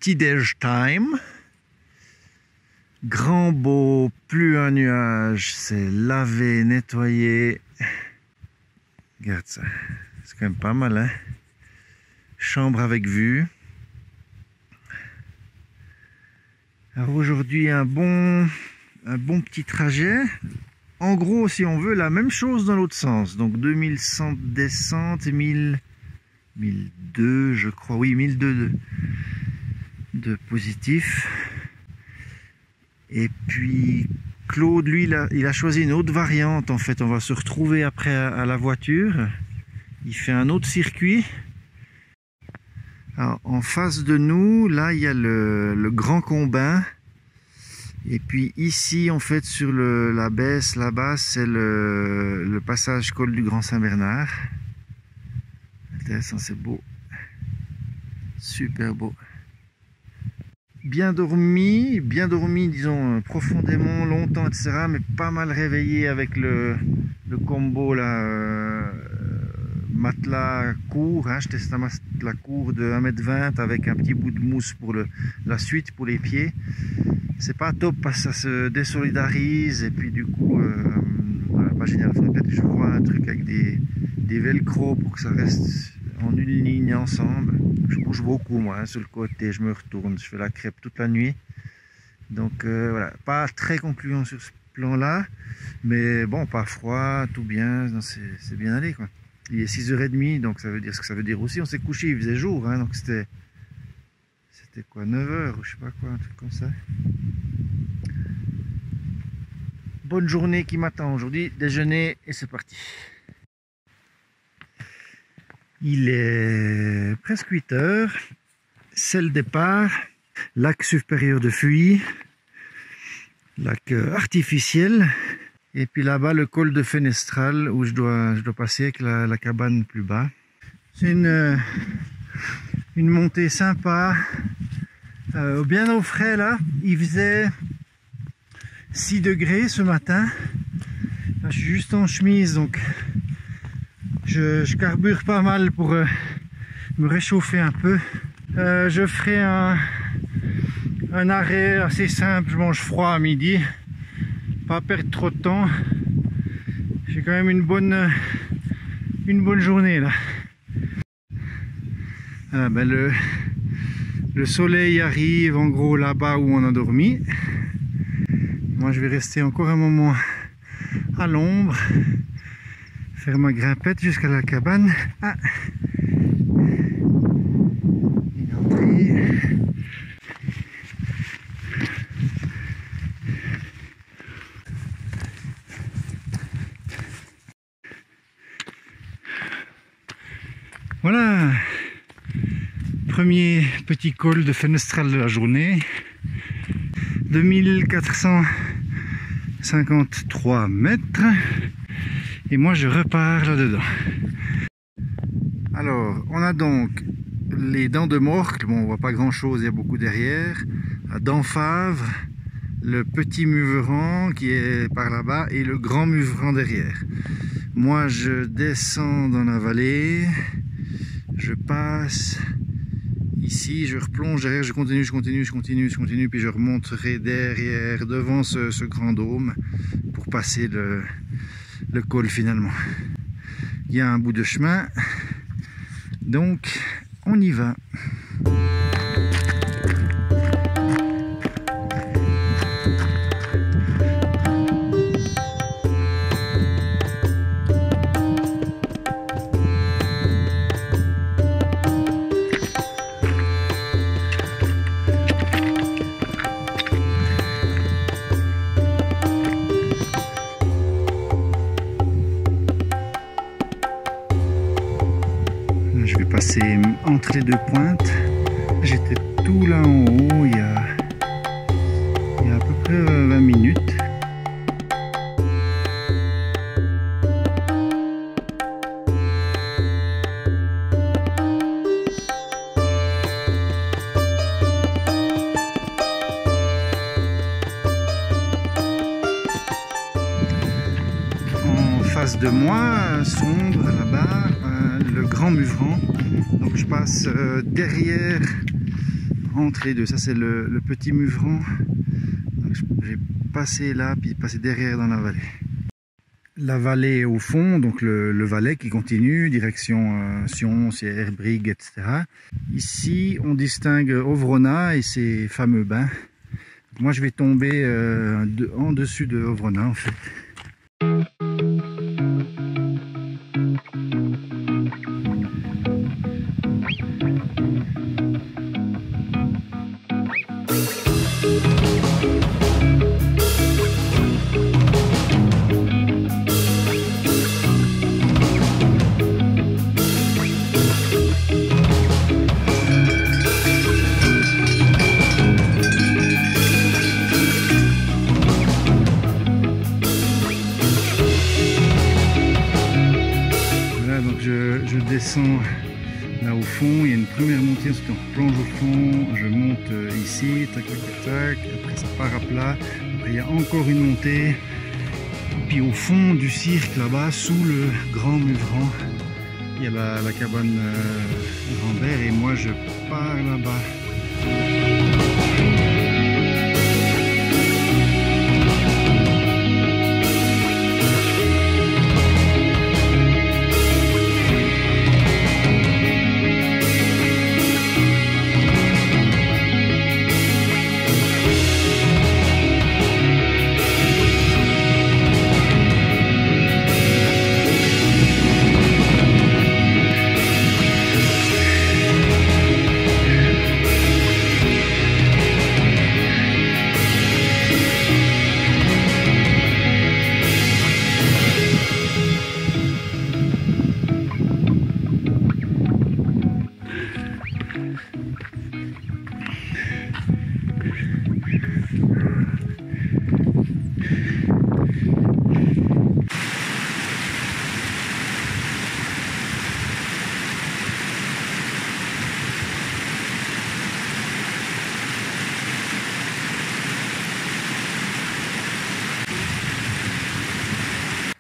petit déj time. Grand beau, plus un nuage, c'est lavé, nettoyé. Regarde ça, c'est quand même pas mal, hein. Chambre avec vue. Alors aujourd'hui un bon petit trajet. En gros, si on veut, la même chose dans l'autre sens. Donc 2100 de descente et 1002, je crois. Oui, 1002 de positif. Et puis Claude, lui, il a choisi une autre variante. En fait, on va se retrouver après à la voiture. Il fait un autre circuit. Alors, en face de nous, là, il y a le Grand Combin. Et puis ici, en fait, sur la baisse, là-bas, c'est le passage col du Grand Saint-Bernard. Intéressant, c'est beau. Super beau. Bien dormi, disons, profondément, longtemps, etc. Mais pas mal réveillé avec le combo, là, matelas court. Hein. Je teste un matelas court de 1,20 m avec un petit bout de mousse pour la suite, pour les pieds. C'est pas top parce que ça se désolidarise et puis du coup, voilà, pas génial. Il faudrait peut-être que je vois un truc avec des velcro pour que ça reste en une ligne ensemble. Je bouge beaucoup moi, hein, sur le côté, je me retourne, je fais la crêpe toute la nuit. Donc voilà, pas très concluant sur ce plan-là, mais bon, pas froid, tout bien, c'est bien allé quoi. Il est 6h30, donc ça veut dire ce que ça veut dire aussi. On s'est couché, il faisait jour, hein, donc c'était quoi, 9h ou je sais pas quoi, un truc comme ça. Bonne journée qui m'attend aujourd'hui, déjeuner et c'est parti. Il est presque 8h, c'est le départ, lac supérieur de Fuy, lac artificiel, et puis là-bas le col de Fenestral où je dois passer avec la cabane plus bas. C'est une montée sympa, bien au frais là, il faisait 6 degrés ce matin. Là, je suis juste en chemise donc je carbure pas mal pour me réchauffer un peu. Je ferai un arrêt assez simple, je mange froid à midi, pas perdre trop de temps. J'ai quand même une bonne journée là. Le soleil arrive en gros là-bas où on a dormi. Moi je vais rester encore un moment à l'ombre, faire ma grimpette jusqu'à la cabane. Ah, une entrée. Voilà, premier petit col de Fenestral de la journée. 2453 mètres. Et moi je repars là-dedans. Alors, on a donc les dents de Morcle. Bon, on voit pas grand chose, il y a beaucoup derrière. À Denfavre, le petit Muveran qui est par là-bas et le grand Muveran derrière. Moi je descends dans la vallée, je passe ici, je replonge derrière, je continue, puis je remonterai derrière, devant ce grand dôme pour passer le col finalement. Il y a un bout de chemin, donc on y va. Je vais passer entre les deux pointes. J'étais tout là en haut il y a à peu près 20 minutes. En face de moi, sombre là-bas, le Grand Muveran. Donc je passe derrière entre les deux. Ça c'est le petit Muvran. Donc j'ai passé là, puis passé derrière dans la vallée. La vallée au fond, donc le Valais qui continue, direction Sion, Sierre, Brigue, etc. Ici, on distingue Ovrona et ses fameux bains. Moi, je vais tomber en dessus de Ovrona, en fait. Je descends là au fond, il y a une première montée, ensuite on plonge au fond, je monte ici, tac tac tac tac, après ça part à plat, après il y a encore une montée, puis au fond du cirque là-bas, sous le grand Muvran, il y a la cabane Rambert et moi je pars là-bas.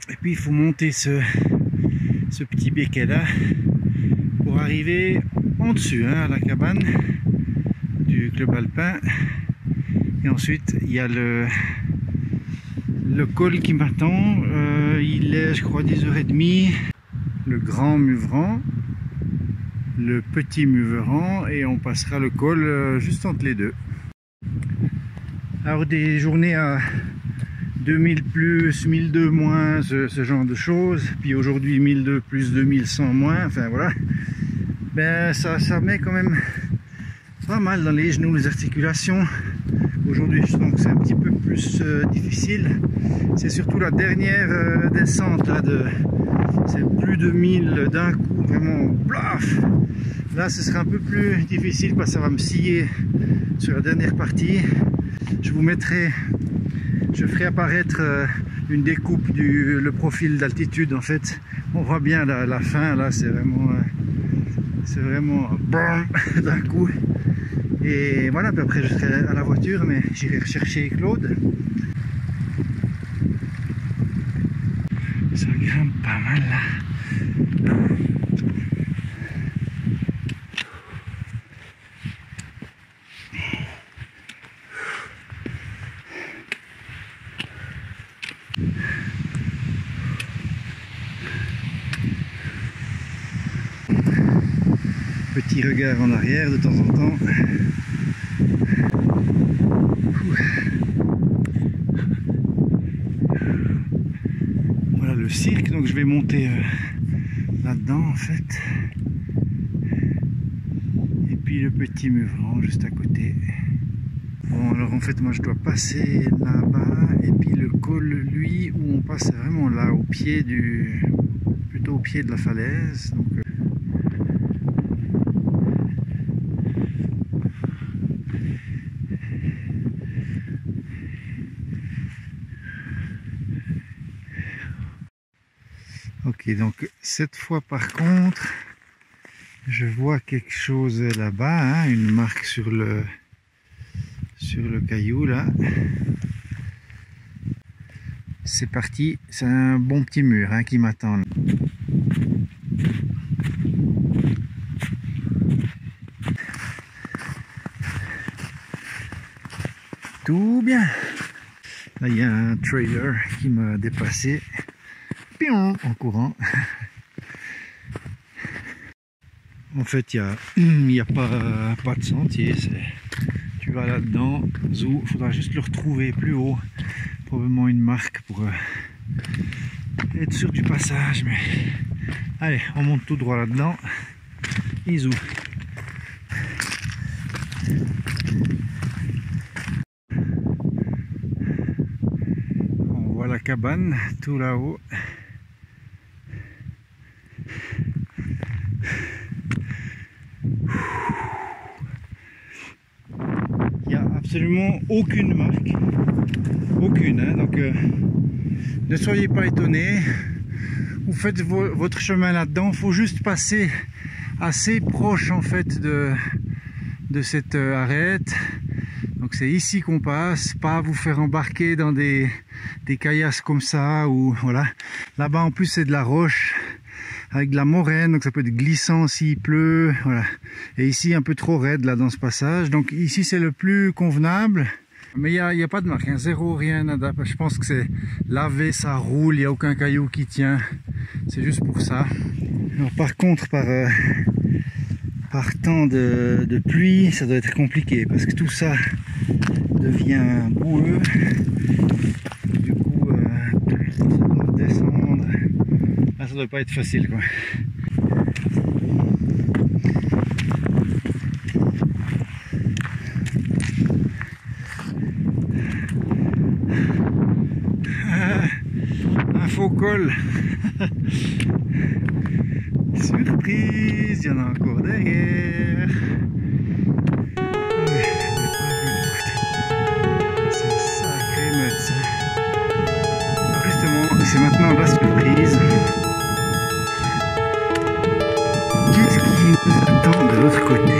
Et puis il faut monter ce petit béquet là pour arriver en dessus, hein, à la cabane du club alpin. Et ensuite il y a le col qui m'attend. Il est, je crois, 10h30. Le grand Muvran, le petit Muvran, et on passera le col juste entre les deux. Alors des journées à 2000 plus, 1002 moins, ce genre de choses, puis aujourd'hui 1002 plus 2100 moins, enfin voilà, ben ça met quand même pas mal dans les genoux, les articulations. Aujourd'hui je sens que c'est un petit peu plus difficile, c'est surtout la dernière descente là, c'est plus de 1000 d'un coup, vraiment blaf. Là ce sera un peu plus difficile parce que ça va me scier sur la dernière partie. Je ferai apparaître une découpe le profil d'altitude. En fait, on voit bien la fin là, c'est vraiment d'un coup. Et voilà, puis après je serai à la voiture, mais j'irai rechercher Claude. Ça grimpe pas mal là. Petit regard en arrière de temps en temps. Voilà le cirque, donc je vais monter là-dedans en fait. Et puis le petit Muvran juste à côté. Bon, alors en fait moi je dois passer là-bas, et puis le col, lui, où on passe vraiment là au pied plutôt au pied de la falaise. Donc, ok, donc cette fois par contre, je vois quelque chose là-bas, hein, une marque sur le caillou là. C'est parti, c'est un bon petit mur, hein, qui m'attend. tout bien. Là, il y a un trailer qui m'a dépassé en courant. En fait, il n'y a pas de sentier. Tu vas là-dedans, il faudra juste le retrouver plus haut. Probablement une marque pour être sûr du passage. Mais allez, on monte tout droit là-dedans. Isou. On voit la cabane tout là-haut. Il n'y a absolument aucune marque. Aucune, hein, donc ne soyez pas étonnés. Vous faites votre chemin là-dedans. Il faut juste passer assez proche en fait de cette arête. Donc c'est ici qu'on passe, pas vous faire embarquer dans des caillasses comme ça, ou voilà. Là-bas en plus c'est de la roche avec de la moraine, donc ça peut être glissant s'il pleut, voilà. Et ici un peu trop raide là dans ce passage, donc ici c'est le plus convenable. Mais il n'y a pas de marque, hein, zéro, rien, nada. Je pense que c'est lavé, ça roule, il n'y a aucun caillou qui tient. C'est juste pour ça. Alors, par contre, par temps de pluie, ça doit être compliqué parce que tout ça devient boueux. Du coup, ça doit descendre. Là, ça doit pas être facile, quoi. Un faux col. Surprise, il y en a encore derrière. C'est un sacré meute ça. Alors justement, c'est maintenant la surprise. Qu'est-ce qui nous attend de l'autre côté?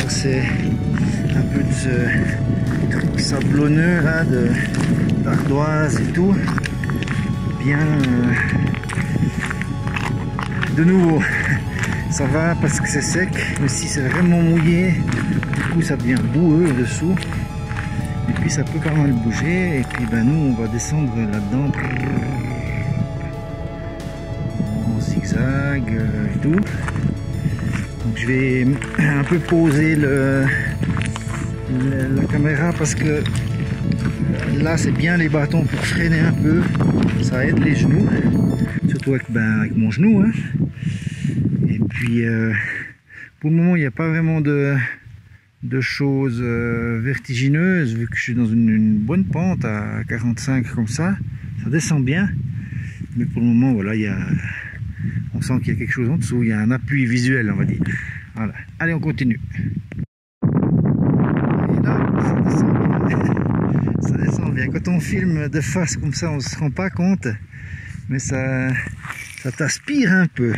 C'est un peu de ce truc sablonneux là, d'ardoise et tout. Bien de nouveau, ça va parce que c'est sec, mais si c'est vraiment mouillé, du coup ça devient boueux dessous. Et puis ça peut pas mal bouger. Et puis ben nous on va descendre là-dedans en zigzag et tout. Donc je vais un peu poser la caméra parce que là c'est bien les bâtons pour freiner un peu, ça aide les genoux, surtout avec mon genou, hein. Et puis pour le moment il n'y a pas vraiment de choses vertigineuses vu que je suis dans une bonne pente à 45 comme ça descend bien, mais pour le moment voilà, on sent qu'il y a quelque chose en dessous, il y a un appui visuel on va dire. Voilà, allez on continue. Et là ça descend bien. Ça descend bien. Quand on filme de face comme ça on se rend pas compte, mais ça t'aspire un peu.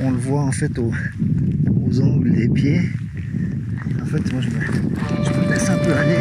On le voit en fait aux ongles des pieds. En fait moi je me laisse un peu aller.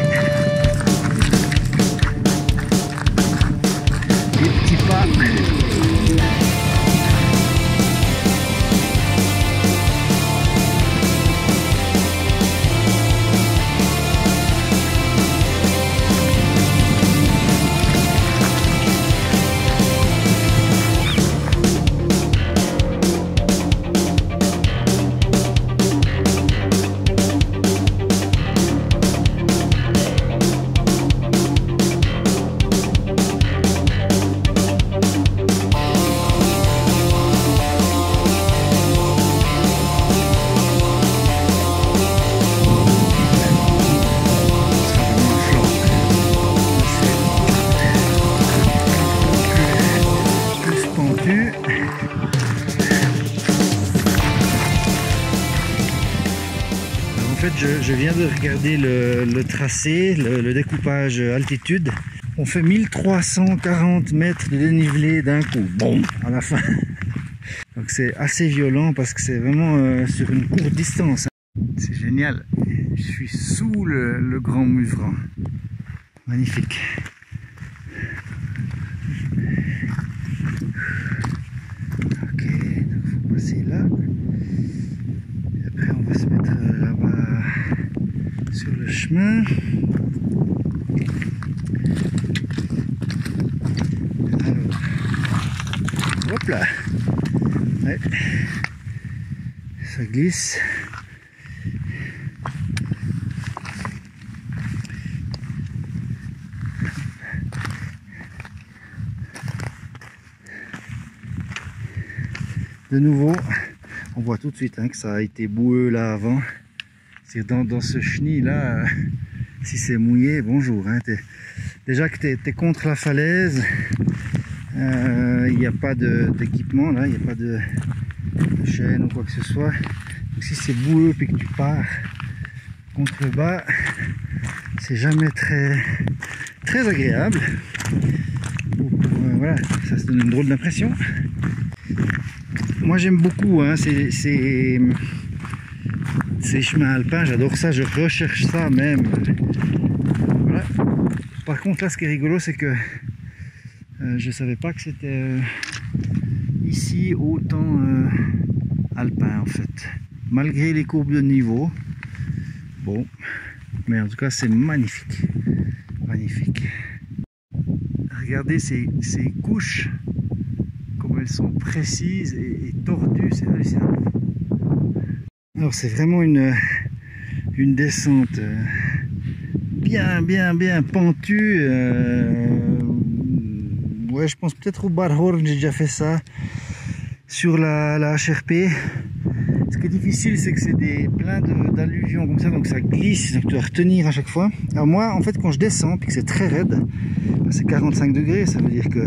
je viens de regarder le tracé, le découpage altitude. On fait 1340 mètres de dénivelé d'un coup, bon, à la fin. Donc c'est assez violent parce que c'est vraiment sur une courte distance. C'est génial. Je suis sous le Grand Muvran. Magnifique. Ok, donc il faut passer là. Et après on va se mettre là-bas sur le chemin. Alors, hop là. Ouais. Ça glisse. De nouveau, on voit tout de suite que ça a été boueux là avant. C'est dans ce chenil là, si c'est mouillé, bonjour. Déjà que tu es contre la falaise, il n'y a pas d'équipement là, il n'y a pas de chaîne ou quoi que ce soit. Donc si c'est boueux et que tu pars contre le bas, c'est jamais très agréable. Voilà, ça se donne une drôle d'impression. Moi j'aime beaucoup ces chemins alpins, j'adore ça, je recherche ça même. Voilà. Par contre là ce qui est rigolo c'est que je savais pas que c'était ici autant alpin en fait, malgré les courbes de niveau. Bon, mais en tout cas c'est magnifique, magnifique. Regardez ces couches, comme elles sont précises et tordues, c'est hallucinant. Alors c'est vraiment une descente bien pentue. Ouais, je pense peut-être au Barhorn, j'ai déjà fait ça sur la HRP. Ce qui est difficile, c'est que c'est plein d'alluvions comme ça, donc ça glisse, donc tu dois retenir à chaque fois. Alors moi, en fait, quand je descends, puis que c'est très raide, c'est 45 degrés, ça veut dire que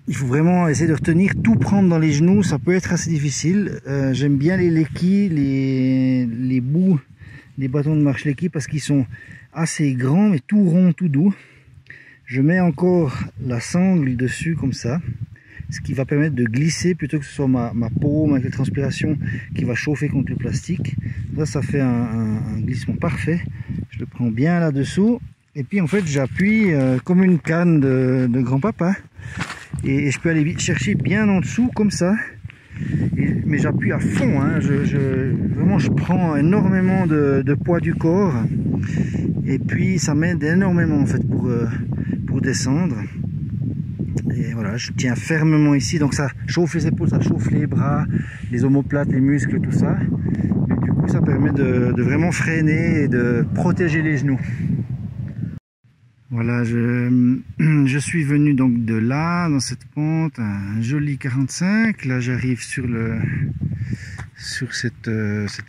il faut vraiment essayer de retenir, tout prendre dans les genoux, ça peut être assez difficile. J'aime bien les lekis, les bouts, les bâtons de marche lekis, parce qu'ils sont assez grands, mais tout rond, tout doux. Je mets encore la sangle dessus, comme ça, ce qui va permettre de glisser, plutôt que ce soit ma paume avec la transpiration qui va chauffer contre le plastique. Là, ça fait un glissement parfait. Je le prends bien là-dessous. Et puis en fait j'appuie comme une canne de grand-papa et je peux aller chercher bien en dessous comme ça, mais j'appuie à fond, vraiment je prends énormément de poids du corps et puis ça m'aide énormément en fait pour descendre. Et voilà, je tiens fermement ici, donc ça chauffe les épaules, ça chauffe les bras, les omoplates, les muscles, tout ça. Et du coup ça permet de vraiment freiner et de protéger les genoux. Voilà, je suis venu donc de là, dans cette pente, un joli 45. Là, j'arrive sur cet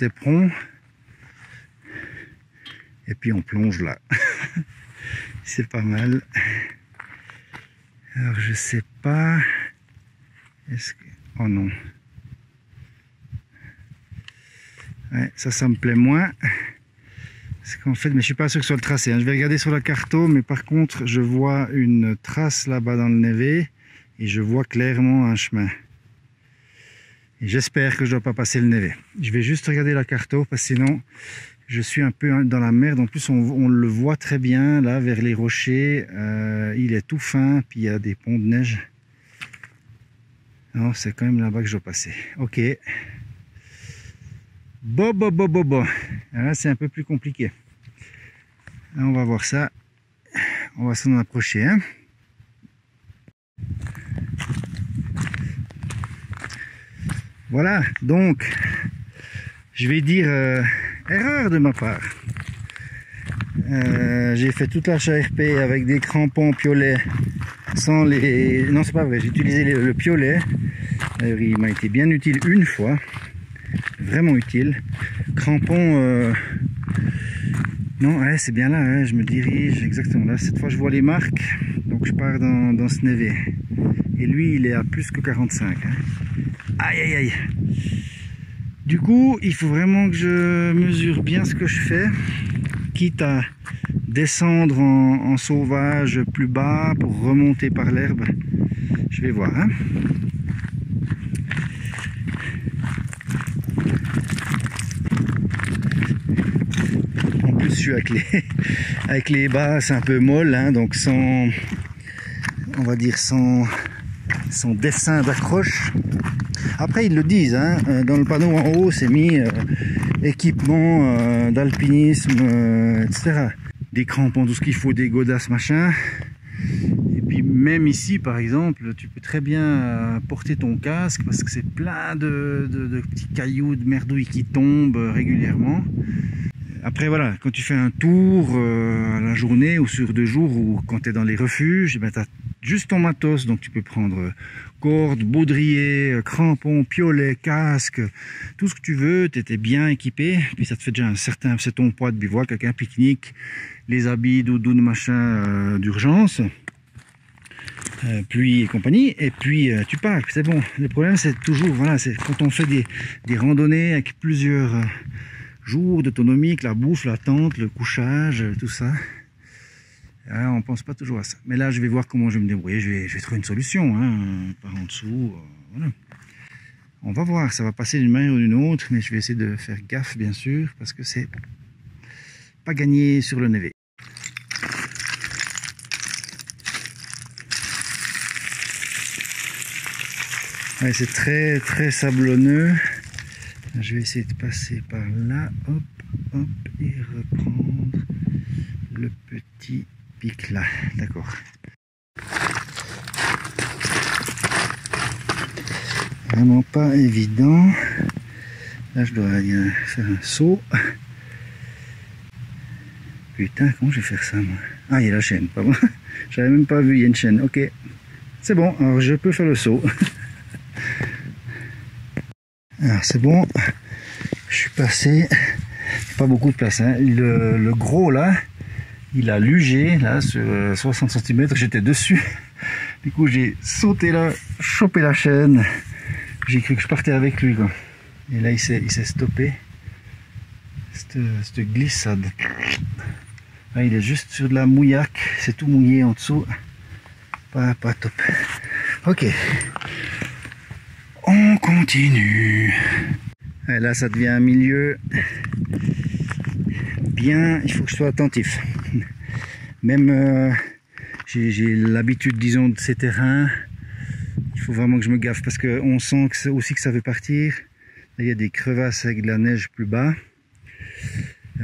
éperon. Et puis on plonge là. C'est pas mal. Alors, je sais pas. Est-ce que... Oh non. Ouais, ça me plaît moins. Parce qu'en fait, mais je suis pas sûr que ce soit le tracé. Je vais regarder sur la carto, mais par contre, je vois une trace là-bas dans le névé et je vois clairement un chemin. Et j'espère que je ne dois pas passer le névé. Je vais juste regarder la carto parce que sinon, je suis un peu dans la merde. En plus, on le voit très bien là vers les rochers. Il est tout fin, puis il y a des ponts de neige. Non, c'est quand même là-bas que je dois passer. Ok. Bon. Là, c'est un peu plus compliqué. Là, on va voir ça. On va s'en approcher. Voilà, donc, je vais dire erreur de ma part. J'ai fait toute la HRP avec des crampons piolets sans les... Non, c'est pas vrai, j'ai utilisé le piolet. D'ailleurs, il m'a été bien utile une fois. Vraiment utile. Crampons... Non, ouais, c'est bien là, je me dirige exactement là. Cette fois, je vois les marques, donc je pars dans ce névé. Et lui, il est à plus que 45. Aïe. Du coup, il faut vraiment que je mesure bien ce que je fais, quitte à descendre en sauvage plus bas pour remonter par l'herbe. Je vais voir. Hein. En plus, je suis avec les basses un peu molles, hein, donc sans, on va dire sans dessin d'accroche. Après, ils le disent, hein, dans le panneau en haut, c'est mis équipement d'alpinisme, etc. Des crampons, tout ce qu'il faut, des godasses, machin. Et puis même ici, par exemple, tu peux très bien porter ton casque parce que c'est plein de petits cailloux, de merdouilles qui tombent régulièrement. Après voilà, quand tu fais un tour à la journée ou sur 2 jours ou quand tu es dans les refuges, ben, tu as juste ton matos, donc tu peux prendre cordes, baudrier, crampons, piolets, casque, tout ce que tu veux, tu étais bien équipé, puis ça te fait déjà c'est ton poids de bivouac avec un pique-nique, les habits, doudounes, machin d'urgence, pluie et compagnie, et puis tu pars, c'est bon. Le problème c'est toujours, voilà, c'est quand on fait des randonnées avec plusieurs jours d'autonomie, que la bouffe, la tente, le couchage, tout ça. Alors, on pense pas toujours à ça. Mais là, je vais voir comment je vais me débrouiller. Je vais trouver une solution, hein, par en dessous. Voilà. On va voir, ça va passer d'une manière ou d'une autre, mais je vais essayer de faire gaffe, bien sûr, parce que c'est pas gagné sur le névé. Ouais, c'est très très sablonneux. Je vais essayer de passer par là, hop, hop, et reprendre le petit pic là, d'accord. Vraiment pas évident. Là, je dois faire un saut. Putain, comment je vais faire ça, moi? Ah, il y a la chaîne, pas bon. J'avais même pas vu, il y a une chaîne. Ok, c'est bon, alors je peux faire le saut. Alors c'est bon, je suis passé, pas beaucoup de place, hein. Le gros là, il a lugé là sur 60 cm, j'étais dessus, du coup j'ai sauté là, chopé la chaîne, j'ai cru que je partais avec lui quoi. Et là il s'est stoppé, cette glissade. Là, il est juste sur de la mouillac, c'est tout mouillé en dessous, pas top. Ok. On continue. Et là, ça devient un milieu bien. Il faut que je sois attentif. Même j'ai l'habitude, disons, de ces terrains. Il faut vraiment que je me gaffe parce qu'on sent que aussi que ça veut partir. Là, il y a des crevasses avec de la neige plus bas.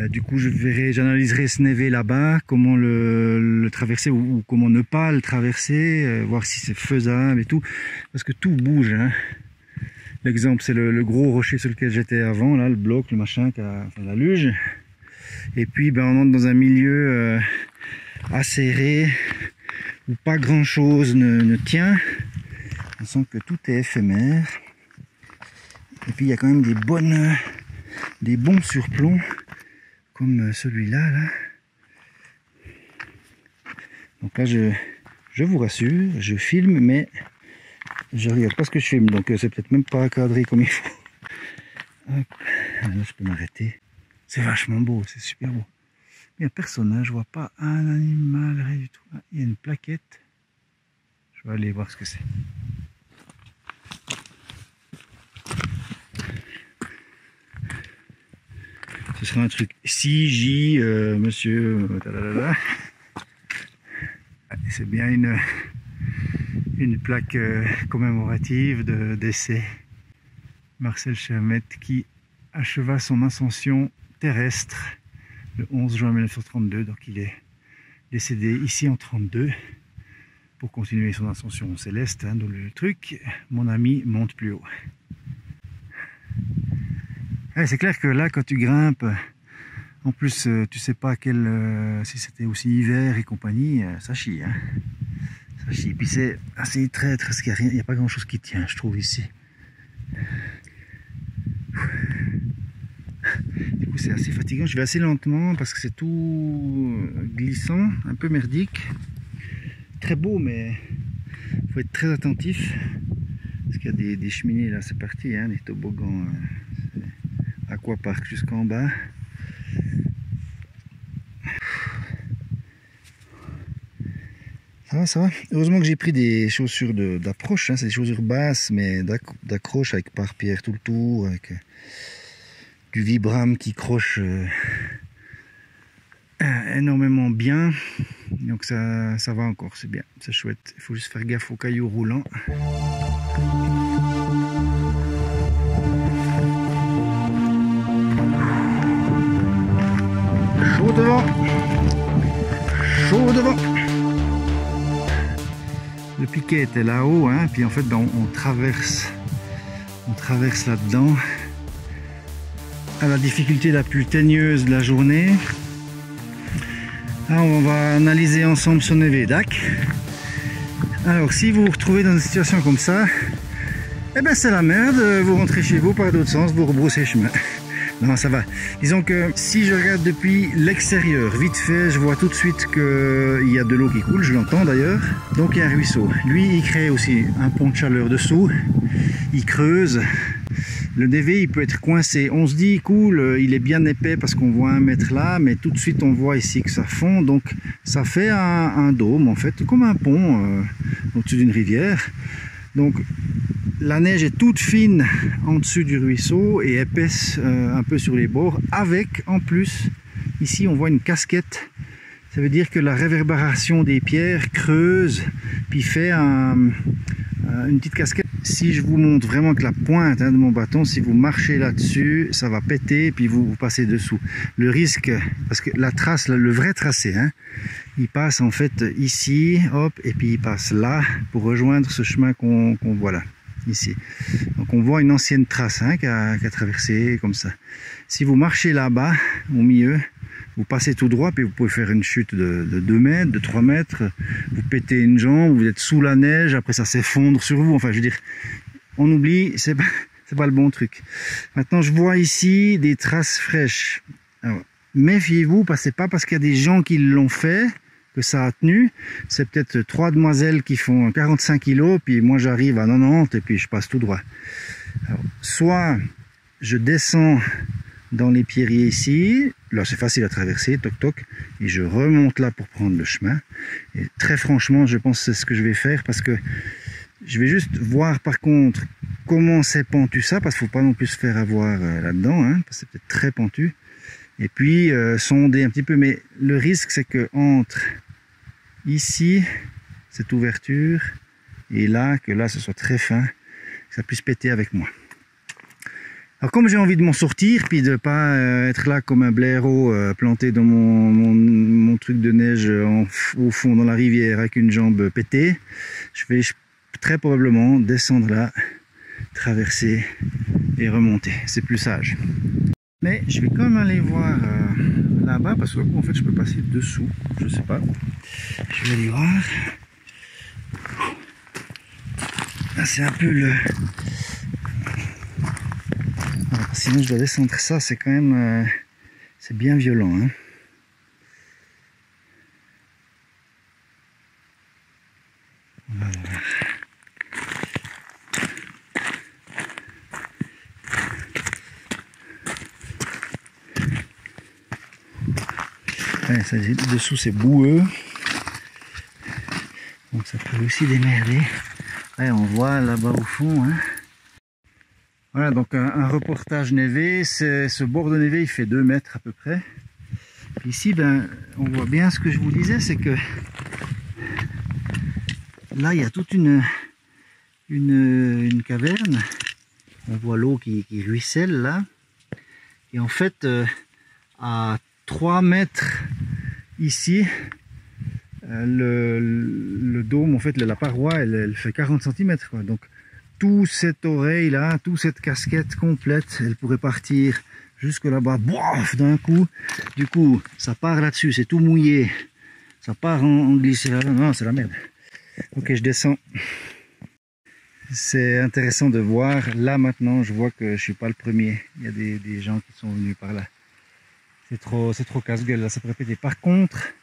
Du coup, j'analyserai ce névé là-bas, comment le traverser ou comment ne pas le traverser, voir si c'est faisable et tout, parce que tout bouge. Hein. L'exemple, c'est le gros rocher sur lequel j'étais avant, là, le bloc, le machin, enfin, la luge. Et puis, ben, on entre dans un milieu acéré, où pas grand-chose ne tient. On sent que tout est éphémère. Et puis, il y a quand même des bons surplombs, comme celui-là. Là. Donc là, je vous rassure, je filme, mais je regarde pas ce que je filme, donc c'est peut-être même pas cadré comme il faut. Hop. Là, je peux m'arrêter. C'est vachement beau, c'est super beau. Il n'y a personne, hein, je vois pas un animal, rien du tout. Ah, il y a une plaquette. Je vais aller voir ce que c'est. Ce sera un truc CJ, monsieur. C'est bien une plaque commémorative de décès. Marcel Chaumette qui acheva son ascension terrestre le 11 juin 1932. Donc il est décédé ici en 32 pour continuer son ascension céleste. Hein, donc le truc, mon ami monte plus haut. Ouais, c'est clair que là, quand tu grimpes, en plus, tu sais pas si c'était aussi hiver et compagnie, ça chie. Hein. Ça chie. Puis c'est assez traître, parce qu'il n'y a pas grand chose qui tient, je trouve, ici. Du coup, c'est assez fatigant. Je vais assez lentement parce que c'est tout glissant, un peu merdique. Très beau, mais il faut être très attentif. Parce qu'il y a des cheminées là, c'est parti, hein, des toboggans. Aquapark jusqu'en bas. Ça va, ça va. Heureusement que j'ai pris des chaussures d'approche, hein. C'est des chaussures basses, mais d'accroche avec pare-pierre tout le tour, avec du Vibram qui croche énormément bien. Donc ça va encore, c'est bien, c'est chouette. Il faut juste faire gaffe aux cailloux roulants. Chaud devant, chaud devant. Le piquet était là-haut, hein, puis en fait ben, on traverse là-dedans à la difficulté la plus teigneuse de la journée. Là, on va analyser ensemble ce Nevedac. Alors si vous vous retrouvez dans une situation comme ça, eh ben c'est la merde, vous rentrez chez vous par d'autres sens, vous rebroussez chemin. Non, ça va. Disons que si je regarde depuis l'extérieur, vite fait, je vois tout de suite qu'il y a de l'eau qui coule, je l'entends d'ailleurs. Donc il y a un ruisseau. Lui, il crée aussi un pont de chaleur dessous. Il creuse. Le DV, il peut être coincé. On se dit, cool, il est bien épais parce qu'on voit 1 mètre là, mais tout de suite, on voit ici que ça fond. Donc ça fait un dôme, en fait, comme un pont au-dessus d'une rivière. Donc la neige est toute fine en dessus du ruisseau et épaisse un peu sur les bords, avec en plus ici on voit une casquette. Ça veut dire que la réverbération des pierres creuse puis fait une petite casquette. Si je vous montre vraiment que la pointe de mon bâton, si vous marchez là-dessus, ça va péter puis vous passez dessous. Le risque, parce que la trace, le vrai tracé, hein, il passe en fait ici, hop, et puis il passe là pour rejoindre ce chemin qu'on voit là, ici. Donc on voit une ancienne trace, hein, qui a traversé comme ça. Si vous marchez là-bas, au milieu, vous passez tout droit, puis vous pouvez faire une chute de 2 mètres, de 3 mètres, vous pétez une jambe, vous êtes sous la neige, après ça s'effondre sur vous, enfin je veux dire, on oublie, c'est pas le bon truc. Maintenant je vois ici des traces fraîches. Alors, méfiez-vous, c'est pas parce qu'il y a des gens qui l'ont fait que ça a tenu. C'est peut-être 3 demoiselles qui font 45 kg, puis moi j'arrive à 90 et puis je passe tout droit. Alors, soit je descends dans les pierriers ici, là c'est facile à traverser, toc toc, et je remonte là pour prendre le chemin. Et très franchement, je pense que c'est ce que je vais faire, parce que je vais juste voir par contre comment c'est pentu ça, parce qu'il ne faut pas non plus se faire avoir là-dedans, hein, parce que c'est peut-être très pentu. Et puis sonder un petit peu, mais le risque c'est que entre ici, cette ouverture, et là, que là ce soit très fin, que ça puisse péter avec moi. Alors comme j'ai envie de m'en sortir, puis de pas être là comme un blaireau planté dans mon truc de neige au fond dans la rivière avec une jambe pétée, je vais très probablement descendre là, traverser et remonter. C'est plus sage. Mais je vais quand même aller voir là-bas, parce que en fait je peux passer dessous, je sais pas. Je vais aller voir. Là c'est un peu le... Alors, sinon je dois descendre ça, c'est quand même... c'est bien violent, hein. On va voir. Ouais, ça, dessous c'est boueux, donc ça peut aussi démerder. Ouais, on voit là-bas au fond, hein. Voilà, donc un reportage névé. Ce bord de névé il fait 2 mètres à peu près. Puis ici, ben, on voit bien ce que je vous disais, c'est que là il y a toute une caverne. On voit l'eau qui ruisselle là, et en fait à 3 mètres ici, le dôme, en fait la paroi elle fait 40 cm quoi. Donc toute cette oreille là, toute cette casquette complète, elle pourrait partir jusque là-bas, bof, d'un coup. Du coup ça part là-dessus, c'est tout mouillé, ça part en glissade. Non, c'est la merde. Ok, je descends. C'est intéressant de voir là maintenant, je vois que je suis pas le premier, il y a des gens qui sont venus par là. C'est trop casse-gueule, là ça peut répéter. Par contre,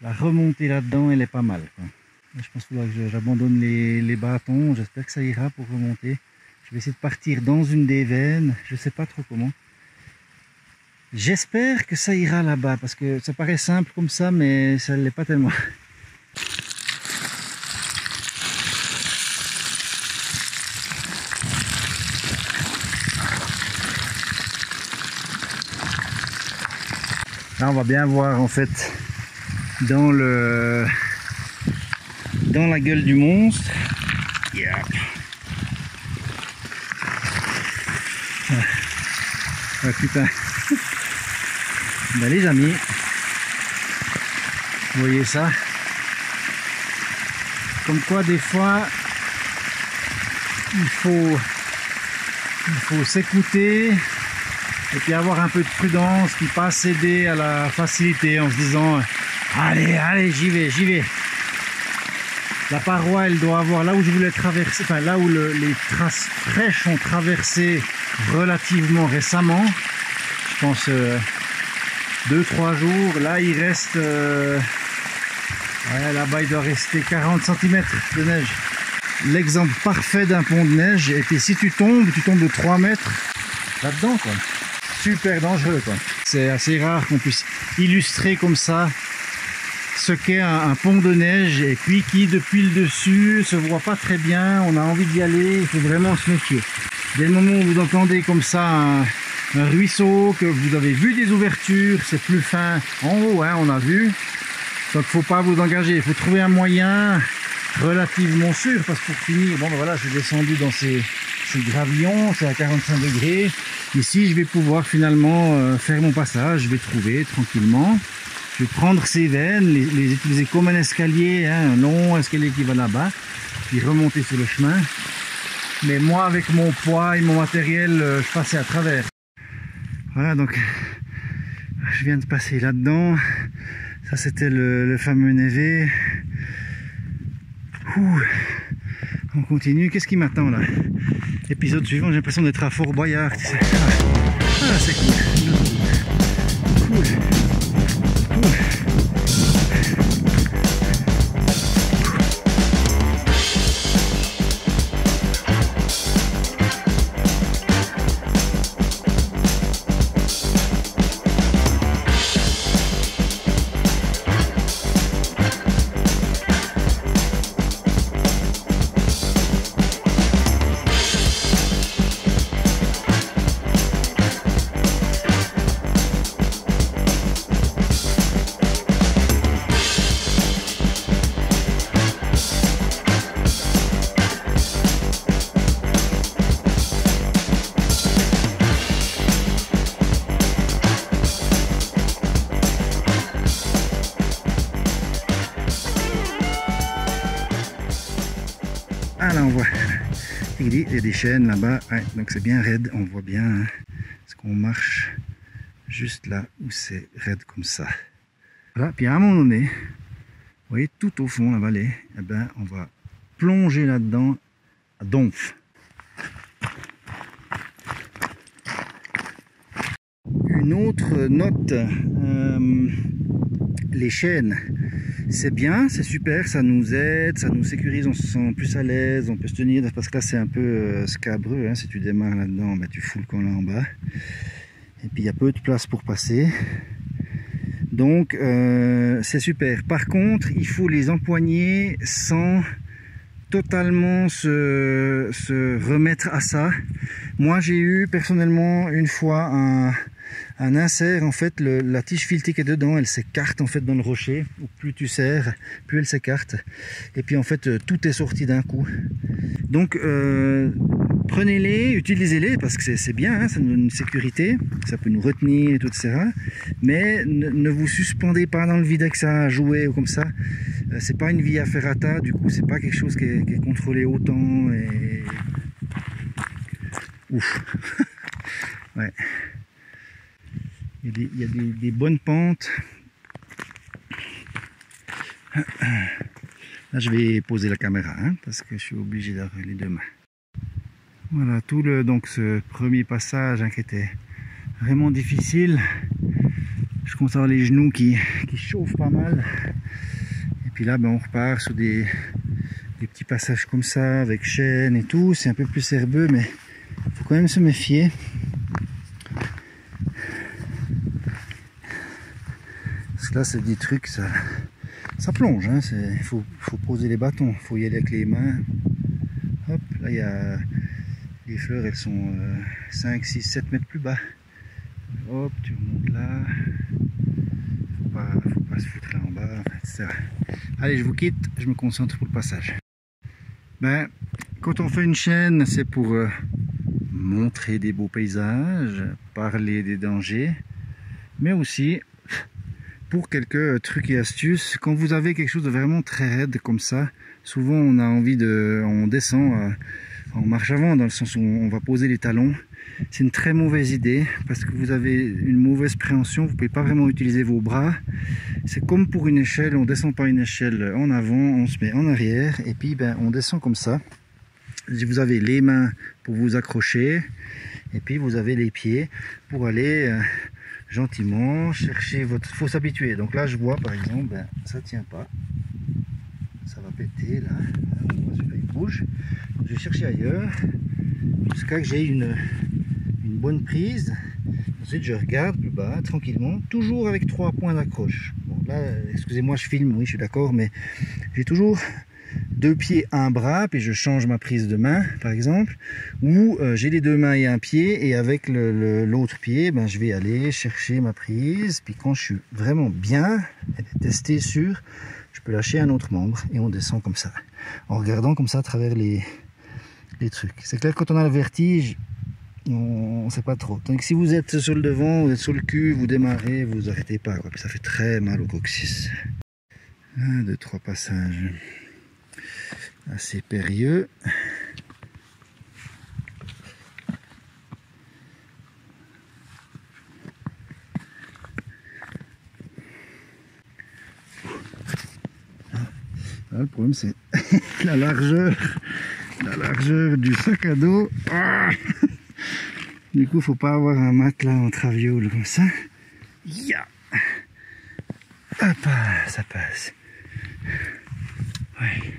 la remontée là-dedans, elle est pas mal, quoi. Là, je pense qu'il faudra que j'abandonne les bâtons, j'espère que ça ira pour remonter. Je vais essayer de partir dans une des veines, je sais pas trop comment. J'espère que ça ira là-bas, parce que ça paraît simple comme ça, mais ça ne l'est pas tellement. Là, on va bien voir en fait dans la gueule du monstre. Yeah. Ah, putain. Ben, les amis, vous voyez ça? Comme quoi des fois il faut s'écouter et puis avoir un peu de prudence, puis pas céder à la facilité en se disant allez j'y vais. La paroi, elle doit avoir, là où je voulais traverser, enfin là où les traces fraîches ont traversé relativement récemment, je pense 2-3 jours, là il reste ouais, là-bas il doit rester 40 cm de neige. L'exemple parfait d'un pont de neige, et puis si tu tombes de 3 mètres là-dedans, quoi. Super dangereux, quoi. C'est assez rare qu'on puisse illustrer comme ça ce qu'est un pont de neige, et puis qui depuis le dessus se voit pas très bien, on a envie d'y aller, il faut vraiment se méfier. Dès le moment où vous entendez comme ça un ruisseau, que vous avez vu des ouvertures, c'est plus fin en haut, hein, on a vu, donc faut pas vous engager, il faut trouver un moyen relativement sûr, parce que pour finir, bon ben voilà, je suis descendu dans ces gravillons, c'est à 45 degrés, ici je vais pouvoir finalement faire mon passage, je vais trouver tranquillement. Je vais prendre ces veines, les utiliser comme un escalier, hein, un long escalier qui va là-bas, puis remonter sur le chemin. Mais moi, avec mon poids et mon matériel, je passais à travers. Voilà, donc je viens de passer là-dedans. Ça, c'était le fameux névé. Ouh. On continue. Qu'est-ce qui m'attend là? Épisode suivant, j'ai l'impression d'être à Fort Boyard. Tu sais. Ah, c'est cool. Cool. Ah là on voit, il y a des chaînes là-bas, ouais, donc c'est bien raide, on voit bien, hein, parce qu'on marche juste là où c'est raide comme ça. Voilà, puis à un moment donné, vous voyez tout au fond la vallée, eh ben, on va plonger là-dedans à donf. Une autre note, les chaînes. C'est bien, c'est super, ça nous aide, ça nous sécurise, on se sent plus à l'aise, on peut se tenir, parce que là c'est un peu scabreux, hein, si tu démarres là-dedans, ben, tu fous le camp là en bas. Et puis il y a peu de place pour passer. Donc c'est super. Par contre, il faut les empoigner sans totalement se remettre à ça. Moi j'ai eu personnellement une fois un insert, en fait la tige filetée qui est dedans, elle s'écarte en fait dans le rocher, ou plus tu serres, plus elle s'écarte, et puis en fait tout est sorti d'un coup. Donc prenez-les, utilisez-les, parce que c'est bien, hein, ça nous donne une sécurité, ça peut nous retenir et tout, etc. Mais ne vous suspendez pas dans le vide avec ça à jouer ou comme ça. C'est pas une via ferrata, du coup c'est pas quelque chose qui est contrôlé autant et... Ouf. Ouais. Il y a des bonnes pentes. Là je vais poser la caméra, hein, parce que je suis obligé d'avoir les deux mains. Voilà tout donc ce premier passage, hein, qui était vraiment difficile. Je commence à avoir les genoux qui chauffent pas mal. Et puis là ben, on repart sur des petits passages comme ça avec chaînes et tout. C'est un peu plus herbeux, mais il faut quand même se méfier. Parce que là, c'est des trucs, ça plonge. Hein, faut poser les bâtons, il faut y aller avec les mains. Hop, là, il y a les fleurs, elles sont 5, 6, 7 mètres plus bas. Hop, tu remontes là. Faut pas se foutre là en bas, etc. Allez, je vous quitte, je me concentre pour le passage. Ben, quand on fait une chaîne, c'est pour montrer des beaux paysages, parler des dangers, mais aussi pour quelques trucs et astuces. Quand vous avez quelque chose de vraiment très raide comme ça, souvent on a envie on descend en marche avant, dans le sens où on va poser les talons. C'est une très mauvaise idée parce que vous avez une mauvaise préhension, vous ne pouvez pas vraiment utiliser vos bras. C'est comme pour une échelle, on ne descend pas une échelle en avant, on se met en arrière et puis ben, on descend comme ça. Vous avez les mains pour vous accrocher et puis vous avez les pieds pour aller gentiment chercher votre... Il faut s'habituer. Donc là je vois par exemple, ben, ça ne tient pas. Ça va péter là. On voit celui-là il bouge. Donc, je vais chercher ailleurs jusqu'à que j'ai une bonne prise. Ensuite je regarde plus bas tranquillement, toujours avec 3 points d'accroche. Bon là, excusez-moi, je filme, oui je suis d'accord, mais j'ai toujours 2 pieds, 1 bras, puis je change ma prise de main par exemple, ou j'ai les 2 mains et 1 pied, et avec l'autre pied, ben, je vais aller chercher ma prise, puis quand je suis vraiment bien testé, sûr, je peux lâcher un autre membre, et on descend comme ça, en regardant comme ça à travers les trucs. C'est clair, quand on a le vertige, on ne sait pas trop. Donc si vous êtes sur le devant, vous êtes sur le cul, vous démarrez, vous arrêtez pas, quoi. Puis ça fait très mal au coccyx. 1, 2, 3 passages assez périlleux. Là, le problème c'est la largeur du sac à dos. Ah, du coup, faut pas avoir un matelas en traviole comme ça. Ya, hop, ça passe. Ouais.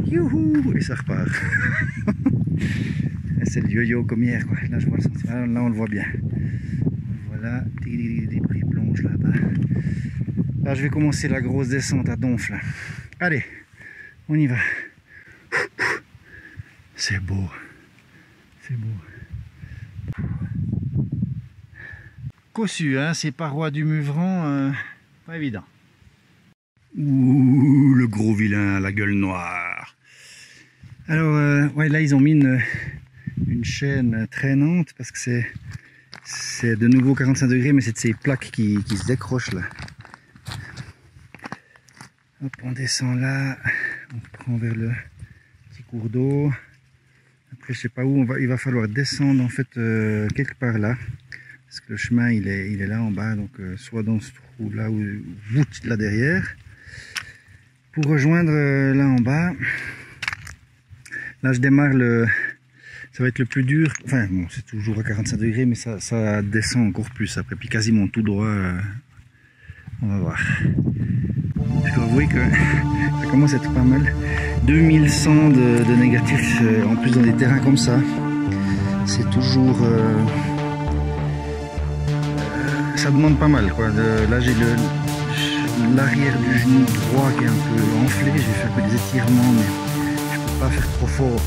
Youhou, et ça repart. C'est le yo-yo comme hier, quoi. Là, je vois le sentiment. Là, on le voit bien. Voilà, des plonges là-bas. Là, je vais commencer la grosse descente à donf, là. Allez, on y va. C'est beau. C'est beau. Cossu, hein, ces parois du Muvran, pas évident. Ouh, le gros vilain à la gueule noire. Alors, ouais, là, ils ont mis une chaîne traînante parce que c'est de nouveau 45 degrés, mais c'est de ces plaques qui se décrochent là. Hop, on descend là, on prend vers le petit cours d'eau. Après, je sais pas où, il va falloir descendre en fait quelque part là. Parce que le chemin il est là en bas, donc soit dans ce trou là ou là derrière. Pour rejoindre là en bas, là je démarre ça va être le plus dur. Enfin bon, c'est toujours à 45 degrés, mais ça descend encore plus après, puis quasiment tout droit. On va voir. Je dois avouer que ça commence à être pas mal. 2100 de négatifs, en plus dans des terrains comme ça. C'est toujours... ça demande pas mal, quoi. Là j'ai l'arrière du genou droit qui est un peu enflé. J'ai fait un peu des étirements, mais je peux pas faire trop fort.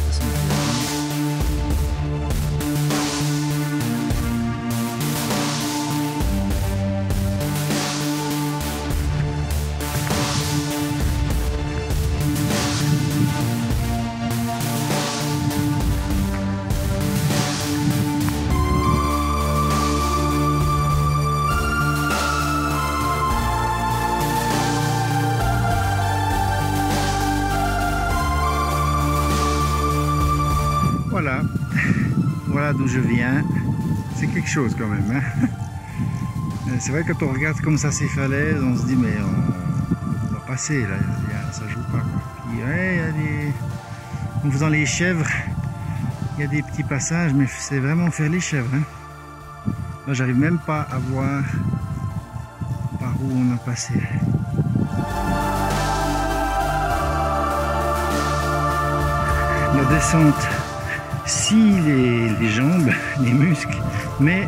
Voilà d'où je viens. C'est quelque chose quand même. Hein. C'est vrai que quand on regarde comme ça ces falaises, on se dit mais on va passer là, ça joue pas. Puis, ouais, il y a des... En faisant les chèvres, il y a des petits passages, mais c'est vraiment faire les chèvres. Hein. Là j'arrive même pas à voir par où on a passé. La descente scie les jambes, les muscles, mais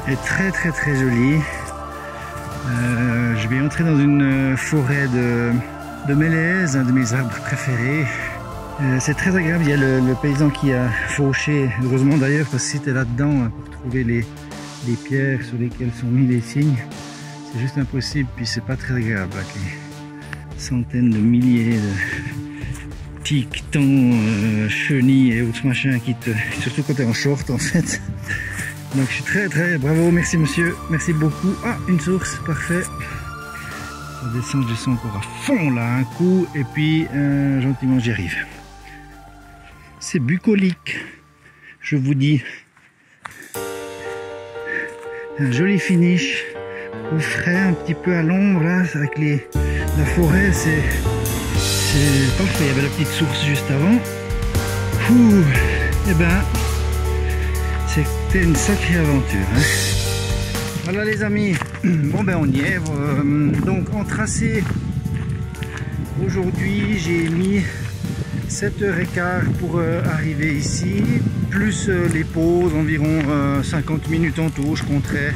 elle est très très très jolie. Je vais entrer dans une forêt de mélèzes, un de mes arbres préférés. C'est très agréable, il y a le paysan qui a fauché, heureusement d'ailleurs, parce que si t'es là-dedans pour trouver les pierres sur lesquelles sont mis les signes, c'est juste impossible, puis c'est pas très agréable avec les centaines de milliers de tiques, thons, chenilles et autres machins qui surtout quand t'es en short en fait. Donc je suis très très bravo, merci monsieur, merci beaucoup. Ah, une source, parfait. Je descends encore à fond là un coup et puis gentiment j'y arrive. C'est bucolique, je vous dis. Un joli finish au frais, un petit peu à l'ombre là, avec la forêt, c'est parfait. Il y avait la petite source juste avant. Ouh, et ben c'était une sacrée aventure, hein. Voilà les amis, bon ben on y est. Donc en tracé, aujourd'hui j'ai mis 7h15 pour arriver ici, plus les pauses, environ 50 minutes en tout, je compterais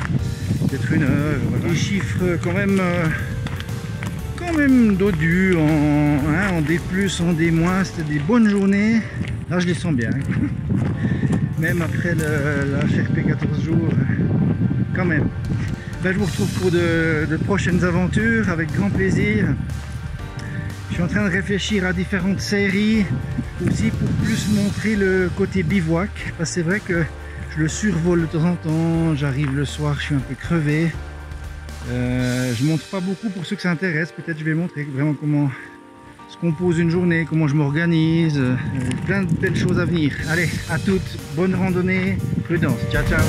peut-être 1 heure. Voilà. Les chiffres quand même dodus, en D+, en D-, c'était des bonnes journées. Là je les sens bien, même après la HRP 14 jours, quand même. Ben, je vous retrouve pour de prochaines aventures avec grand plaisir. Je suis en train de réfléchir à différentes séries aussi pour plus montrer le côté bivouac, parce que c'est vrai que je le survole de temps en temps, j'arrive le soir, je suis un peu crevé. Je montre pas beaucoup pour ceux que ça intéresse, peut-être je vais montrer vraiment comment se compose une journée, comment je m'organise, plein de belles choses à venir. Allez, à toutes, bonne randonnée, prudence, ciao ciao.